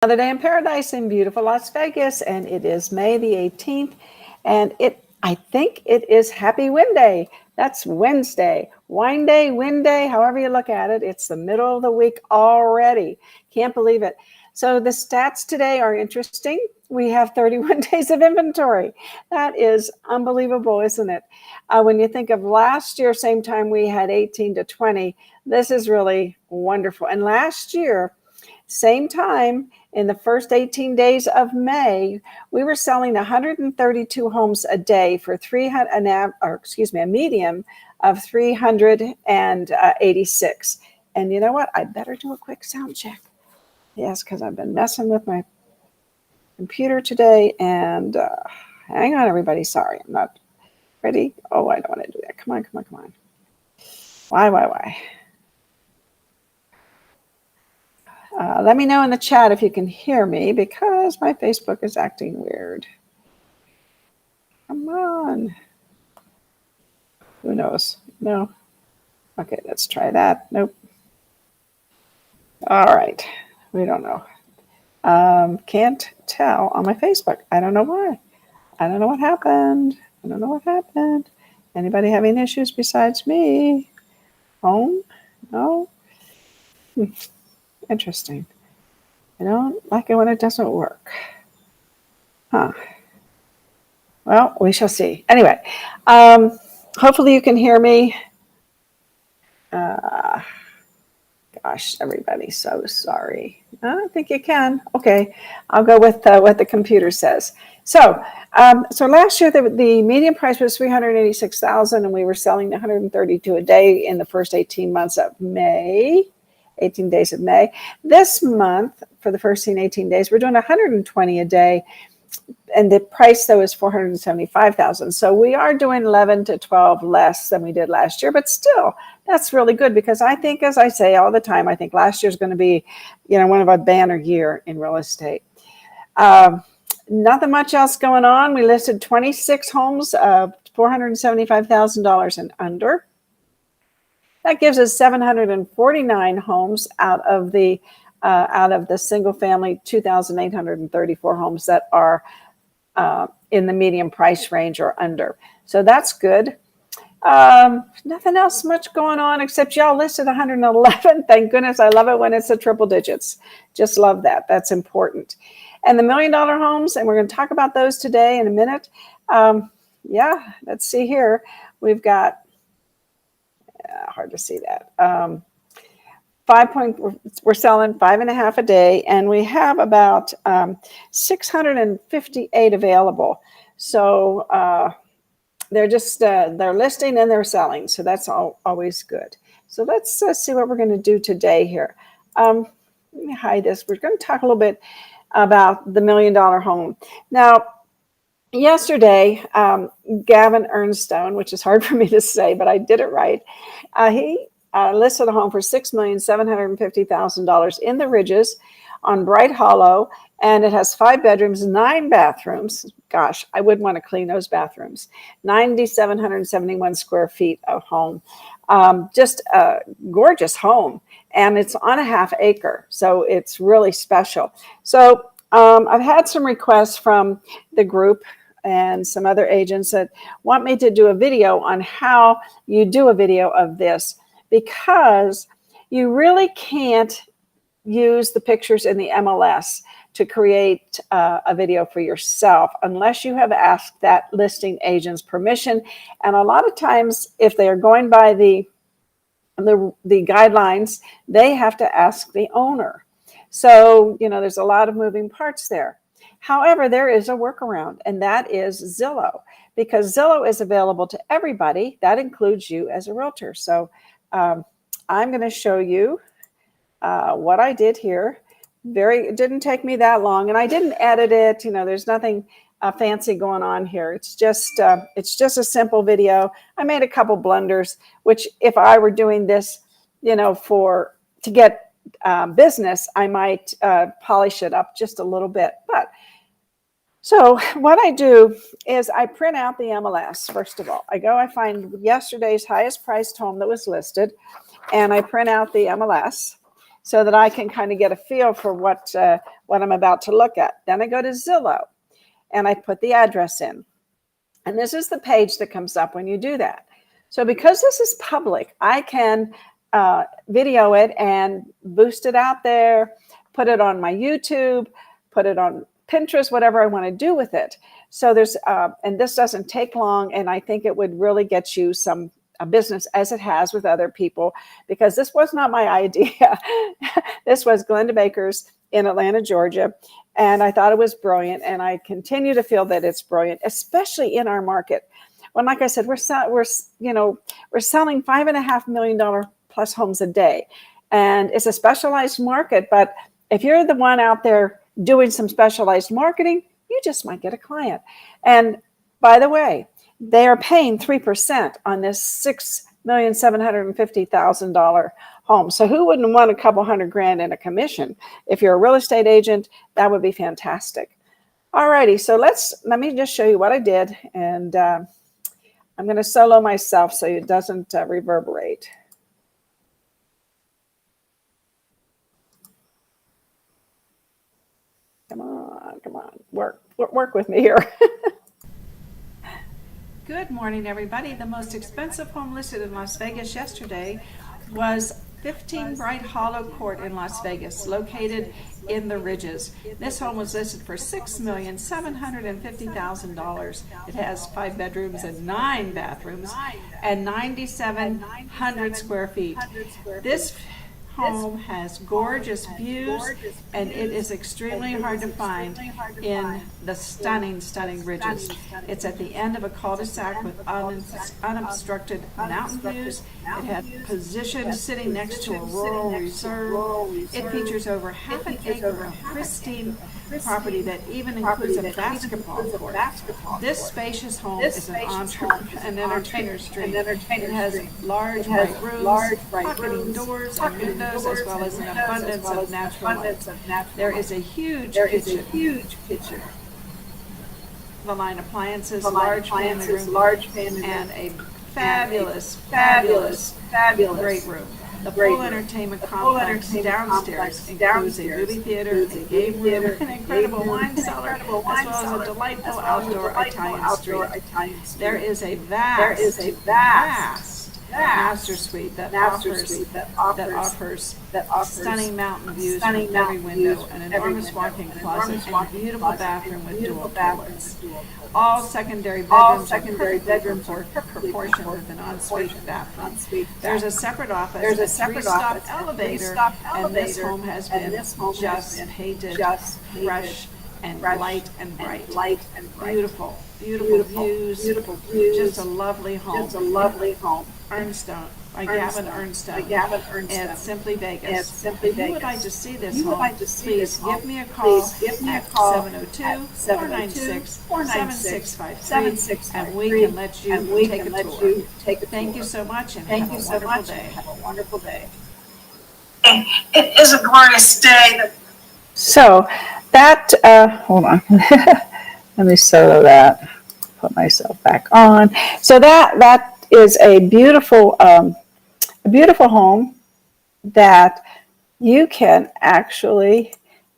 Another day in paradise in beautiful Las Vegas, and it is May the 18th, and I think it is Happy Win Day. That's Wednesday. Wine Day, Win Day, however you look at it. It's the middle of the week already. Can't believe it. So the stats today are interesting. We have 31 days of inventory. That is unbelievable, isn't it? When you think of last year, same time we had 18 to 20, this is really wonderful. And last year, same time, in the first 18 days of May, we were selling 132 homes a day for a medium of 386. And you know what? I better do a quick sound check. Yes, because I've been messing with my computer today. And hang on, everybody. Sorry, I'm not ready. Oh, I don't want to do that. Come on. Why? Let me know in the chat if you can hear me because my Facebook is acting weird. Come on. Who knows? No. Okay, let's try that. Nope. All right. We don't know. Can't tell on my Facebook. I don't know why. I don't know what happened. Anybody having issues besides me? Home? No? Interesting. I don't like it when it doesn't work. Huh. Well, we shall see. Anyway, hopefully you can hear me. Gosh, everybody, so sorry. I don't think you can. Okay, I'll go with what the computer says. So last year the median price was $386,000, and we were selling 132 a day in the first 18 months of May. 18 days of May. This month, for the first 18 days, we're doing 120 a day. And the price, though, is $475,000. So we are doing 11 to 12 less than we did last year. But still, that's really good because I think, as I say all the time, I think last year is going to be, one of a banner year in real estate. Nothing much else going on. We listed 26 homes of $475,000 and under. That gives us 749 homes out of the single-family 2,834 homes that are in the medium price range or under. So that's good. Nothing else much going on except y'all listed 111. Thank goodness. I love it when it's the triple digits. Just love that. That's important. And the $1 million homes, and we're going to talk about those today in a minute. Let's see here. We've got hard to see that. We're selling 5.5 a day, and we have about 658 available. So they're listing and they're selling. So that's always good. So let's see what we're going to do today here. Let me hide this. We're going to talk a little bit about the $1 million home. Now, yesterday, Gavin Ernstone, which is hard for me to say, but I did it right. He listed a home for $6,750,000 in the Ridges on Bright Hollow, and it has 5 bedrooms, 9 bathrooms. Gosh, I would want to clean those bathrooms. 9,771 square feet of home. Just a gorgeous home, and it's on a half acre, so it's really special. So I've had some requests from the group and some other agents that want me to do a video on how you do a video of this, because you really can't use the pictures in the MLS to create a video for yourself unless you have asked that listing agent's permission. And a lot of times, if they are going by the guidelines, they have to ask the owner. So, there's a lot of moving parts there. However, there is a workaround, and that is Zillow, because Zillow is available to everybody. That includes you as a realtor. So I'm going to show you what I did here. It didn't take me that long, and I didn't edit it. There's nothing fancy going on here. It's just a simple video. I made a couple blunders, which if I were doing this, to get business, I might polish it up just a little bit. But so what I do is I print out the MLS. First of all, I find yesterday's highest priced home that was listed, and I print out the MLS. so that I can kind of get a feel for what I'm about to look at. Then I go to Zillow and I put the address in. And this is the page that comes up when you do that. So because this is public, I can video it and boost it out there, put it on my YouTube, put it on Pinterest, whatever I want to do with it. So there's, and this doesn't take long, and I think it would really get you some a business, as it has with other people, because this was not my idea. This was Glenda Baker's in Atlanta, Georgia. And I thought it was brilliant. And I continue to feel that it's brilliant, especially in our market. When, like I said, we're selling $5.5 million plus homes a day. And it's a specialized market. But if you're the one out there doing some specialized marketing, you just might get a client. And by the way, they are paying 3% on this $6,750,000 home. So who wouldn't want a couple $100,000 in a commission? If you're a real estate agent, that would be fantastic. Alrighty, so let me just show you what I did, and I'm going to solo myself so it doesn't reverberate. Come on, work with me here. Good morning, everybody. The most expensive home listed in Las Vegas yesterday was 15 Bright Hollow Court in Las Vegas, located in the Ridges. This home was listed for $6,750,000. It has 5 bedrooms and 9 bathrooms and 9,700 square feet. This home has gorgeous views, and it is extremely hard to find in the stunning Ridges. It's at the end of a cul-de-sac with unobstructed mountain views. It has position sitting next to a rural reserve. It features over half an acre of pristine property that even includes a basketball court. This spacious home is an entertainer's dream. It has large bright rooms, pocketing doors and windows, as well as an abundance of natural light. There is a huge kitchen. The line appliances, large family room, and a fabulous great room. The full entertainment complex downstairs includes a movie theater, a game room, an incredible wine cellar, as well as a delightful outdoor Italian street. There is a vast master suite that offers stunning mountain views from every window, an enormous walk-in closet, and a beautiful bathroom with dual toilets. All secondary bedrooms are proportioned with an ensuite bathroom. There's a separate office, a 3-stop elevator, and this home has been just painted fresh and light and bright. Beautiful views, just a lovely home. Ernstone, by Gavin Ernstone. At Simply Vegas. If you would like to see this home, please give me a call at 702-496-7653, and we can let you take a tour. Thank you so much, and have a wonderful day. It is a glorious day. So that, hold on, let me solo that, put myself back on. So that is a beautiful home that you can actually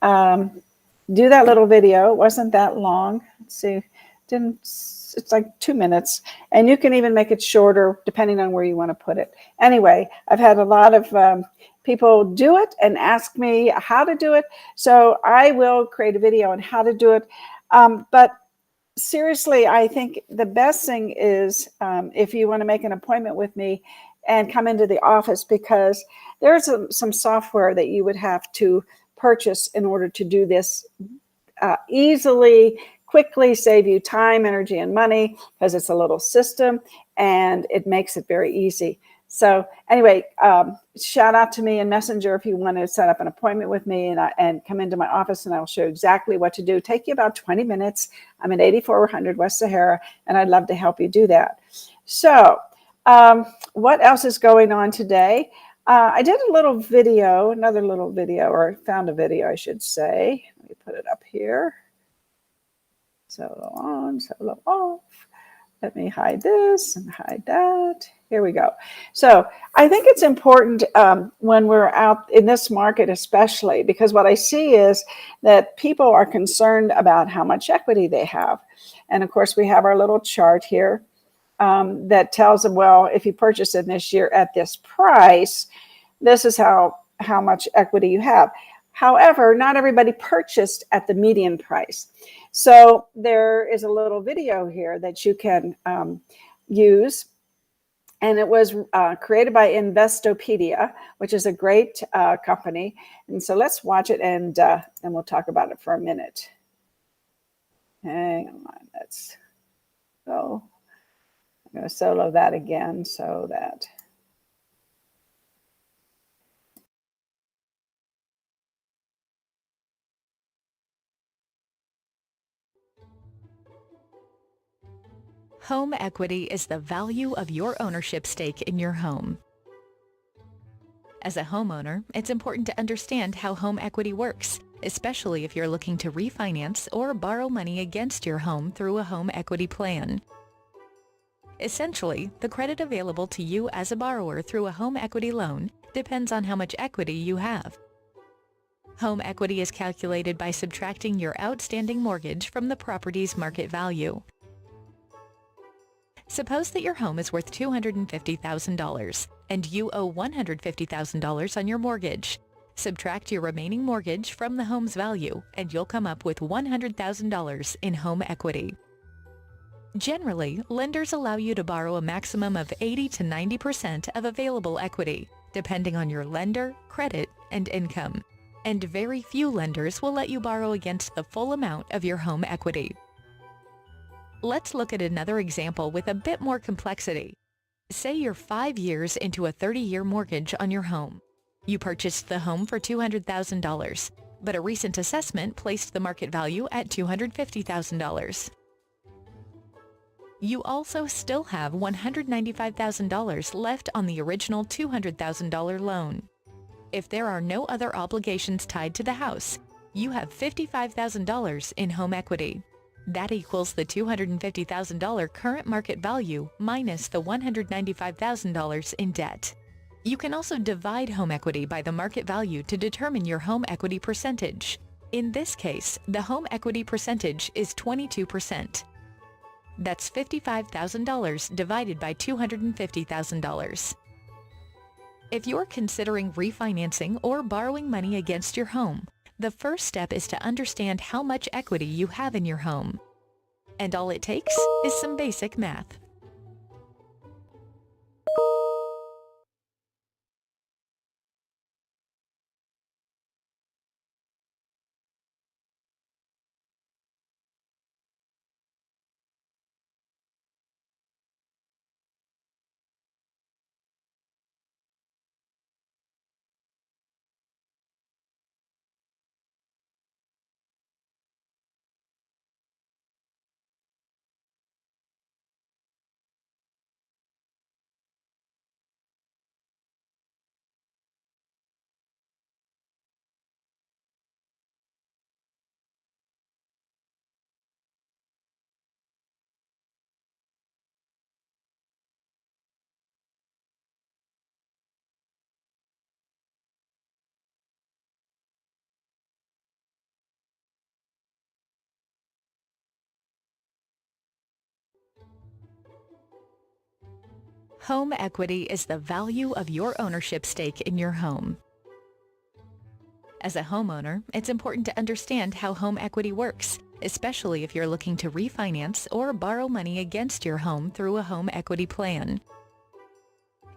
do that little video. It wasn't that long. Let's see, it's like 2 minutes, and you can even make it shorter depending on where you want to put it. Anyway, I've had a lot of people do it and ask me how to do it, so I will create a video on how to do it. But seriously, I think the best thing is if you want to make an appointment with me and come into the office, because there's some software that you would have to purchase in order to do this easily, quickly, save you time, energy, and money, because it's a little system and it makes it very easy. So anyway, shout out to me in Messenger if you want to set up an appointment with me and come into my office, and I'll show you exactly what to do. Take you about 20 minutes. I'm at 8400 West Sahara, and I'd love to help you do that. So what else is going on today? I did a little video, another little video, or found a video, I should say. Let me put it up here. Solo on, solo off. let me hide this and hide that. Here we go. So I think it's important when we're out in this market, especially because what I see is that people are concerned about how much equity they have. And of course, we have our little chart here that tells them, well, if you purchase it this year at this price, this is how much equity you have. However, not everybody purchased at the median price. So there is a little video here that you can use. And it was created by Investopedia, which is a great company. And so let's watch it and then we'll talk about it for a minute. Hang on, let's go. I'm going to solo that again so that. Home equity is the value of your ownership stake in your home. As a homeowner, it's important to understand how home equity works, especially if you're looking to refinance or borrow money against your home through a home equity plan. Essentially, the credit available to you as a borrower through a home equity loan depends on how much equity you have. Home equity is calculated by subtracting your outstanding mortgage from the property's market value. Suppose that your home is worth $250,000 and you owe $150,000 on your mortgage. Subtract your remaining mortgage from the home's value and you'll come up with $100,000 in home equity. Generally, lenders allow you to borrow a maximum of 80 to 90% of available equity, depending on your lender, credit, and income. And very few lenders will let you borrow against the full amount of your home equity. Let's look at another example with a bit more complexity. Say you're 5 years into a 30-year mortgage on your home. You purchased the home for $200,000, but a recent assessment placed the market value at $250,000. You also still have $195,000 left on the original $200,000 loan. If there are no other obligations tied to the house, you have $55,000 in home equity. That equals the $250,000 current market value minus the $195,000 in debt. You can also divide home equity by the market value to determine your home equity percentage. In this case, the home equity percentage is 22%. That's $55,000 divided by $250,000. If you're considering refinancing or borrowing money against your home, the first step is to understand how much equity you have in your home. And all it takes is some basic math. Home equity is the value of your ownership stake in your home. As a homeowner, it's important to understand how home equity works, especially if you're looking to refinance or borrow money against your home through a home equity plan.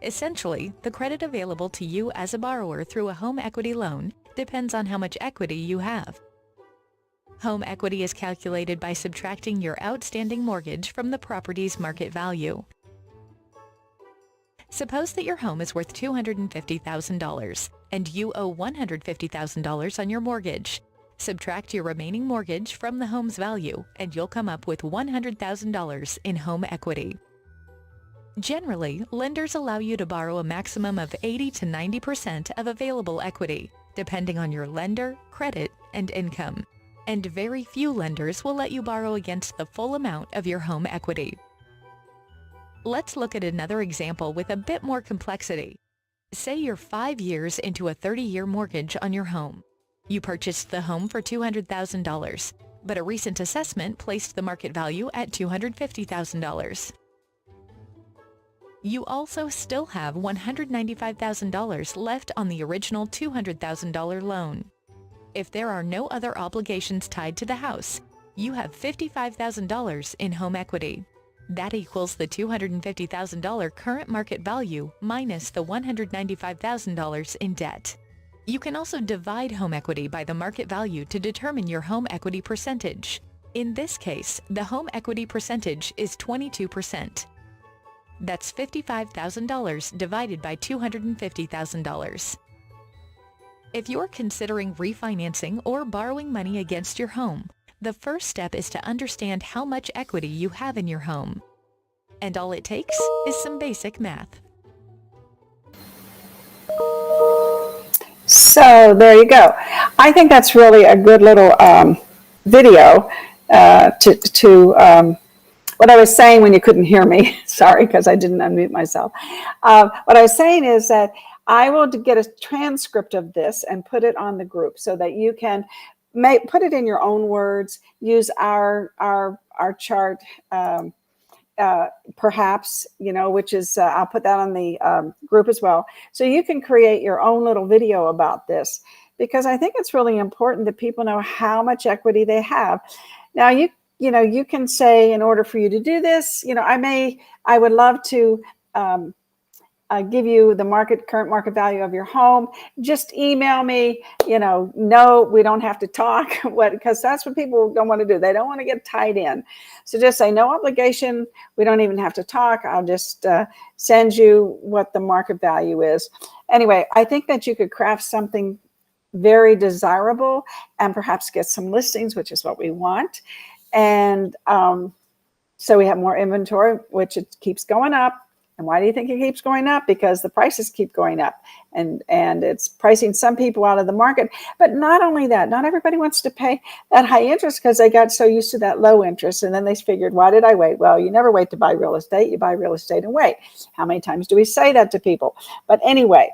Essentially, the credit available to you as a borrower through a home equity loan depends on how much equity you have. Home equity is calculated by subtracting your outstanding mortgage from the property's market value. Suppose that your home is worth $250,000 and you owe $150,000 on your mortgage. Subtract your remaining mortgage from the home's value and you'll come up with $100,000 in home equity. Generally, lenders allow you to borrow a maximum of 80 to 90% of available equity, depending on your lender, credit, and income. And very few lenders will let you borrow against the full amount of your home equity. Let's look at another example with a bit more complexity. Say you're 5 years into a 30-year mortgage on your home. You purchased the home for $200,000, but a recent assessment placed the market value at $250,000. You also still have $195,000 left on the original $200,000 loan. If there are no other obligations tied to the house, you have $55,000 in home equity. That equals the $250,000 current market value minus the $195,000 in debt. You can also divide home equity by the market value to determine your home equity percentage. In this case, the home equity percentage is 22%. That's $55,000 divided by $250,000. If you're considering refinancing or borrowing money against your home, the first step is to understand how much equity you have in your home. And all it takes is some basic math. So there you go. I think that's really a good little video to what I was saying when you couldn't hear me. Sorry, because I didn't unmute myself. What I was saying is that I will get a transcript of this and put it on the group so that you can put it in your own words, use our chart, perhaps, which is, I'll put that on the group as well. So you can create your own little video about this, because I think it's really important that people know how much equity they have. Now, you can say, in order for you to do this, I would love to give you the current market value of your home. Just email me. No, we don't have to talk, because that's what people don't want to do. They don't want to get tied in. So just say no obligation. We don't even have to talk. I'll just send you what the market value is. Anyway, I think that you could craft something very desirable and perhaps get some listings, which is what we want. And so we have more inventory, which it keeps going up. And why do you think it keeps going up? Because the prices keep going up, and it's pricing some people out of the market. But not only that, not everybody wants to pay that high interest because they got so used to that low interest. And then they figured, why did I wait? Well, you never wait to buy real estate. You buy real estate and wait. How many times do we say that to people? But anyway,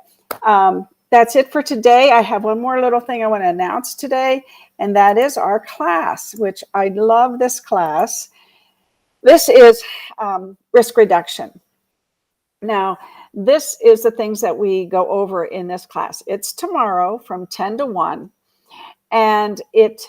that's it for today. I have one more little thing I want to announce today, and that is our class, which I love this class. This is risk reduction. Now, this is the things that we go over in this class. It's tomorrow from 10 to 1, and it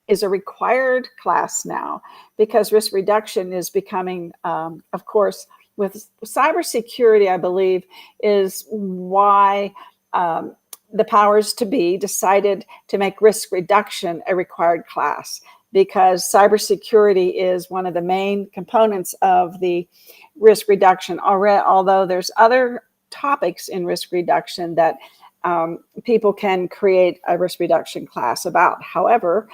is a required class now because risk reduction is becoming, of course, with cybersecurity, I believe, is why the powers to be decided to make risk reduction a required class, because cybersecurity is one of the main components of the risk reduction already, although there's other topics in risk reduction that people can create a risk reduction class about. However,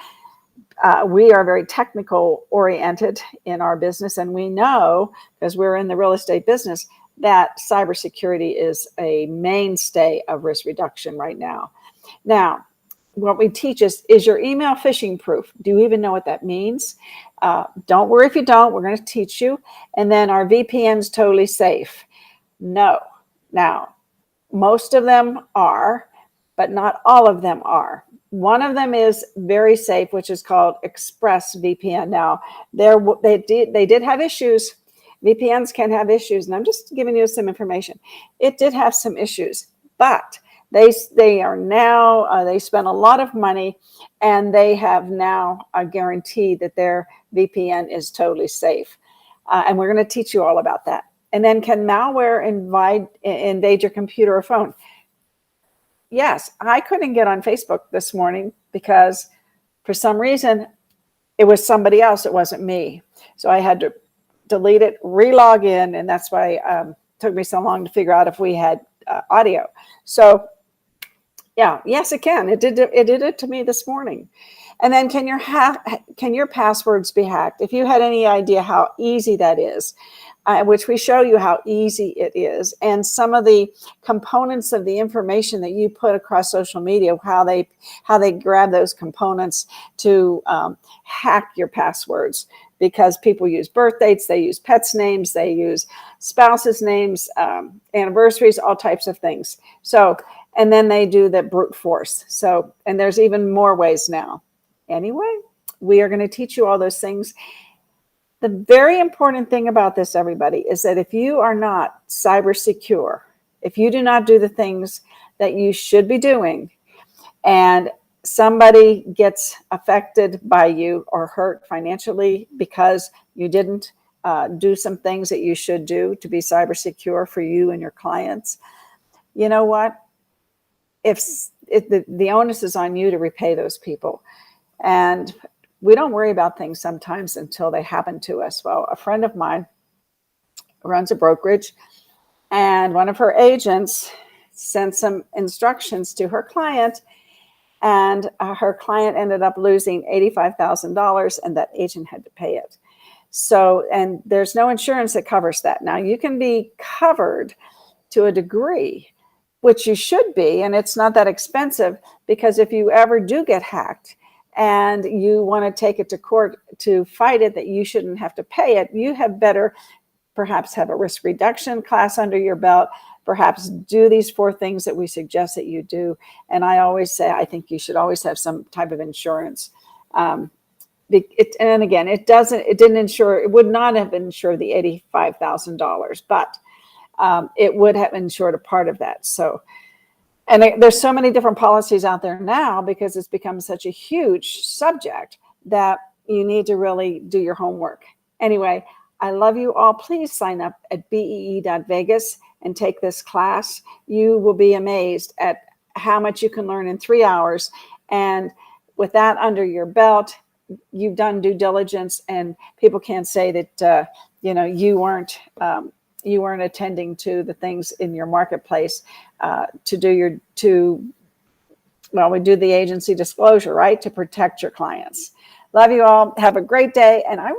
we are very technical oriented in our business, and we know, because we're in the real estate business, that cybersecurity is a mainstay of risk reduction right now. Now, what we teach is your email phishing proof? Do you even know what that means? Don't worry if you don't. We're going to teach you. And then, are VPNs totally safe? No. Now, most of them are, but not all of them are. One of them is very safe, which is called Express VPN. Now, they did have issues. VPNs can have issues, and I'm just giving you some information. It did have some issues, but they are now, they spent a lot of money, and they have now a guarantee that their VPN is totally safe. And we're going to teach you all about that. And then, can malware invade your computer or phone? Yes, I couldn't get on Facebook this morning because for some reason it was somebody else. It wasn't me. So I had to delete it, re-log in, and that's why it took me so long to figure out if we had audio. So yeah, yes, it can. It did it to me this morning. And then, can your passwords be hacked? If you had any idea how easy that is, which we show you how easy it is, and some of the components of the information that you put across social media, how they grab those components to hack your passwords. because people use birth dates, they use pets' names, they use spouses' names, anniversaries, all types of things. So, and then they do the brute force. So, and there's even more ways now. Anyway, we are going to teach you all those things. The very important thing about this, everybody, is that if you are not cyber secure, if you do not do the things that you should be doing, and somebody gets affected by you or hurt financially because you didn't do some things that you should do to be cyber secure for you and your clients, you know what? The onus is on you to repay those people. And we don't worry about things sometimes until they happen to us. Well, a friend of mine runs a brokerage, and one of her agents sent some instructions to her client, and her client ended up losing $85,000, and that agent had to pay it. So, and there's no insurance that covers that. Now, you can be covered to a degree, which you should be, and it's not that expensive, because if you ever do get hacked and you want to take it to court to fight it, that you shouldn't have to pay it, you have better perhaps have a risk reduction class under your belt, perhaps do these 4 things that we suggest that you do. And I always say, I think you should always have some type of insurance. And again, it would not have insured the $85,000, but it would have insured a part of that. So, and there's so many different policies out there now, because it's become such a huge subject that you need to really do your homework. Anyway, I love you all. Please sign up at bee.vegas and take this class. You will be amazed at how much you can learn in 3 hours. And with that under your belt, you've done due diligence, and people can't say that you weren't attending to the things in your marketplace we do the agency disclosure, right, to protect your clients. Love you all. Have a great day, and I